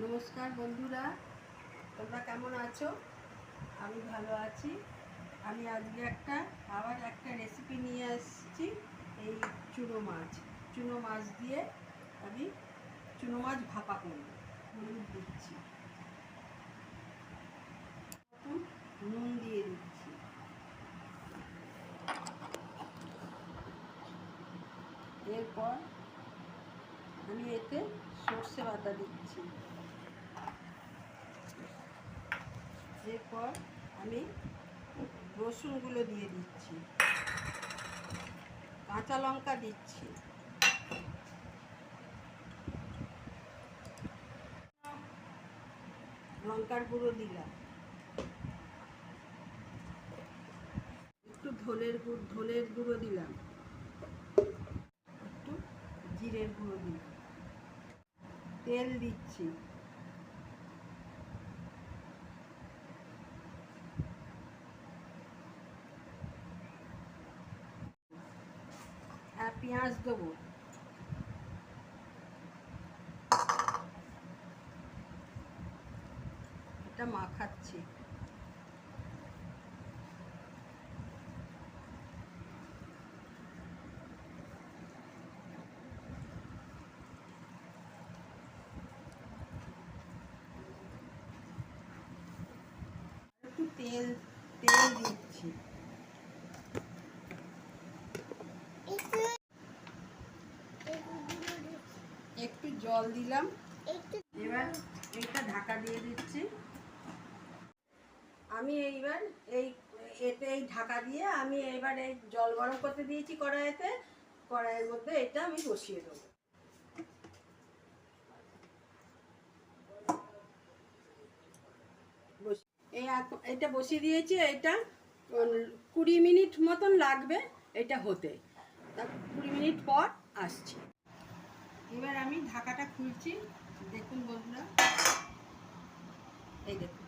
নমস্কার বন্ধুরা, তোমরা কেমন আছো? আমি ভালো আছি। আমি আজকে আবার একটা রেসিপি নিয়ে আসছি। এই চুনো মাছ দিয়ে আমি চুনো মাছ ভাপা করব। হলুদ দিচ্ছি, নুন দিয়ে দিচ্ছি, এরপর আমি এতে সর্ষে বাটা দিচ্ছি। এরপর আমি রসুনগুলো দিয়ে দিচ্ছি, কাঁচা লঙ্কা দিচ্ছি, লঙ্কার গুঁড়ো দিলাম, একটু ধনের গুঁড়ো দিলাম, একটু জিরের গুঁড়ো দিলাম, তেল দিচ্ছি, আর পেঁয়াজ দেবো, এটা মাখাচ্ছি। একটু তেল দিচ্ছি, একটু জল দিলাম। এবার এইটা ঢাকা দিয়ে দিচ্ছি। আমি এইবার এই ঢাকা দিয়ে আমি এইবার এই জল গরম করতে দিয়েছি কড়াইয়ের মধ্যে এটা আমি বসিয়ে দেবো। এটা বসিয়ে দিয়েছি। এটা 20 মিনিট মতন লাগবে এটা হতে। 20 মিনিট পর আসছি। এবার আমি ঢাকাটা খুলছি। দেখুন বন্ধুরা, এই দেখুন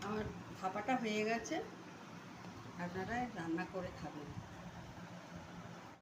আমার ভাপাটা হয়ে গেছে। আপনারা রান্না করে খাবেন।